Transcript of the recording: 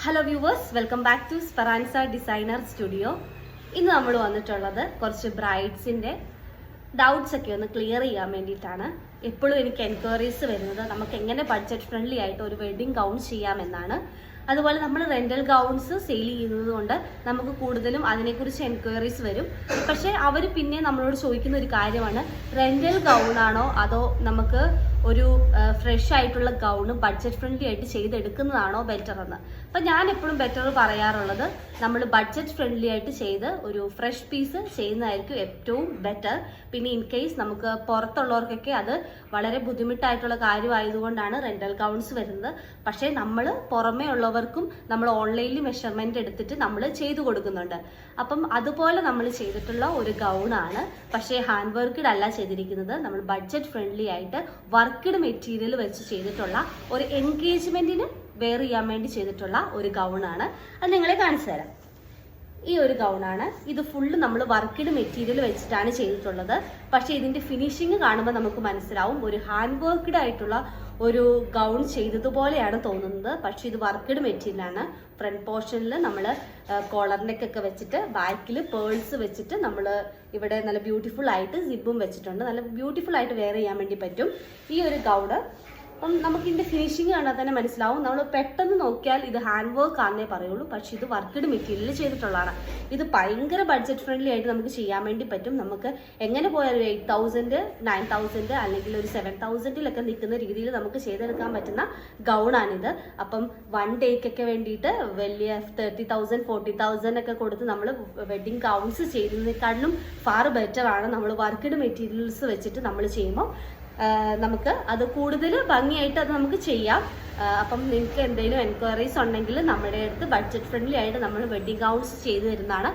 Hello viewers, welcome back to Speranza designer studio. ഇന്ന് നമ്മൾ വന്നിട്ടുള്ളത് കുറച്ച് ബ്രൈഡ്സിൻ്റെ ഡൗട്ട്സ് ഒക്കെ ഒന്ന് ക്ലിയർ ചെയ്യാൻ വേണ്ടിയിട്ടാണ്. എപ്പോഴും എനിക്ക് എൻക്വയറീസ് വരുന്നത് നമുക്ക് എങ്ങനെ ബഡ്ജറ്റ് ഫ്രണ്ട്ലി ആയിട്ട് ഒരു വെഡിങ് ഗൗൺ ചെയ്യാമെന്നാണ്. അതുപോലെ നമ്മൾ റെൻ്റൽ ഗൗൺസ് സെയിൽ ചെയ്യുന്നത് കൊണ്ട് നമുക്ക് കൂടുതലും അതിനെക്കുറിച്ച് എൻക്വയറീസ് വരും. പക്ഷേ അവർ പിന്നെ നമ്മളോട് ചോദിക്കുന്ന ഒരു കാര്യമാണ്, റെൻ്റൽ ഗൗണാണോ അതോ നമുക്ക് ഒരു ഫ്രഷ് ആയിട്ടുള്ള ഗൗണ് ബഡ്ജറ്റ് ഫ്രണ്ട്ലി ആയിട്ട് ചെയ്തെടുക്കുന്നതാണോ ബെറ്റർ എന്ന്. അപ്പം ഞാൻ എപ്പോഴും ബെറ്റർ പറയാറുള്ളത് നമ്മൾ ബഡ്ജറ്റ് ഫ്രണ്ട്ലി ആയിട്ട് ചെയ്ത് ഒരു ഫ്രഷ് പീസ് ചെയ്യുന്നതായിരിക്കും ഏറ്റവും ബെറ്റർ. പിന്നെ ഇൻ കേസ് നമുക്ക് പുറത്തുള്ളവർക്കൊക്കെ അത് വളരെ ബുദ്ധിമുട്ടായിട്ടുള്ള കാര്യമായതുകൊണ്ടാണ് റെൻ്റൽ ഗൗൺസ് വരുന്നത്. പക്ഷേ നമ്മൾ പുറമേ ഉള്ളവർക്കും നമ്മൾ ഓൺലൈനിൽ മെഷർമെൻറ്റ് എടുത്തിട്ട് നമ്മൾ ചെയ്തു കൊടുക്കുന്നുണ്ട്. അപ്പം അതുപോലെ നമ്മൾ ചെയ്തിട്ടുള്ള ഒരു ഗൗണാണ്. പക്ഷേ ഹാൻഡ് വർക്ക്ഡ് അല്ല ചെയ്തിരിക്കുന്നത്. നമ്മൾ ബഡ്ജറ്റ് ഫ്രണ്ട്ലി ആയിട്ട് വർക്ക്ഡ് മെറ്റീരിയൽ വെച്ച് ചെയ്തിട്ടുള്ള ഒരു എൻഗേജ്മെന്റിന് വെയർ ചെയ്യാൻ വേണ്ടി ചെയ്തിട്ടുള്ള ഒരു ഗൗണാണ്. അത് നിങ്ങളെ കാണിച്ചു തരാം. ഈ ഒരു ഗൗണാണ്. ഇത് ഫുള്ള് നമ്മൾ വർക്ക്ഡ് മെറ്റീരിയൽ വെച്ചിട്ടാണ് ചെയ്തിട്ടുള്ളത്. പക്ഷേ ഇതിന്റെ ഫിനിഷിങ് കാണുമ്പോൾ നമുക്ക് മനസ്സിലാവും ഒരു ഹാൻഡ് വർക്ക്ഡ് ആയിട്ടുള്ള ഒരു ഗൗൺ ചെയ്തതുപോലെയാണ് തോന്നുന്നത്. പക്ഷെ ഇത് വർക്ക്ഡ് മെറ്റീരിയലാണ്. ഫ്രണ്ട് പോർഷനിൽ നമ്മൾ കോളർ നെക്കൊക്കെ വെച്ചിട്ട് ബാക്കിൽ പേൾസ് വെച്ചിട്ട് നമ്മൾ ഇവിടെ നല്ല ബ്യൂട്ടിഫുൾ ആയിട്ട് സിബും വെച്ചിട്ടുണ്ട്. നല്ല ബ്യൂട്ടിഫുൾ ആയിട്ട് വെയർ ചെയ്യാൻ വേണ്ടി പറ്റും ഈ ഒരു ഗൗണ്. അപ്പം നമുക്ക് ഇതിന്റെ ഫിനിഷിങ് കണ്ടാൽ തന്നെ മനസ്സിലാവും. നമ്മൾ പെട്ടെന്ന് നോക്കിയാൽ ഇത് ഹാൻഡ് വർക്ക് ആണെന്നേ പറയുള്ളൂ. പക്ഷെ ഇത് വർക്ക്ഡ് മെറ്റീരിയൽ ചെയ്തിട്ടുള്ളതാണ്. ഇത് ഭയങ്കര ബഡ്ജറ്റ് ഫ്രണ്ട്ലി ആയിട്ട് നമുക്ക് ചെയ്യാൻ വേണ്ടി പറ്റും. നമുക്ക് എങ്ങനെ പോയാലും 8,000, 9,000 അല്ലെങ്കിൽ ഒരു 7,000 നിൽക്കുന്ന രീതിയിൽ നമുക്ക് ചെയ്തെടുക്കാൻ പറ്റുന്ന ഗൗണാണിത്. അപ്പം 1 ഡേക്കൊക്കെ വേണ്ടിയിട്ട് വലിയ 30,000, 40,000 ഒക്കെ കൊടുത്ത് നമ്മൾ വെഡിങ് ഗൗൺസ് ചെയ്യുന്നതിനേക്കാളും ഫാർ ബെറ്റർ ആണ് നമ്മൾ വർക്ക്ഡ് മെറ്റീരിയൽസ് വെച്ചിട്ട് നമ്മൾ ചെയ്യുമ്പോൾ. നമുക്ക് അത് കൂടുതൽ ഭംഗിയായിട്ട് അത് നമുക്ക് ചെയ്യാം. അപ്പം നിങ്ങൾക്ക് എന്തെങ്കിലും എൻക്വയറീസ് ഉണ്ടെങ്കിൽ നമ്മുടെ അടുത്ത് ബഡ്ജറ്റ് ഫ്രണ്ട്ലി ആയിട്ട് നമ്മൾ വെഡിങ് ഗൗൺസ് ചെയ്തു തരുന്നതാണ്.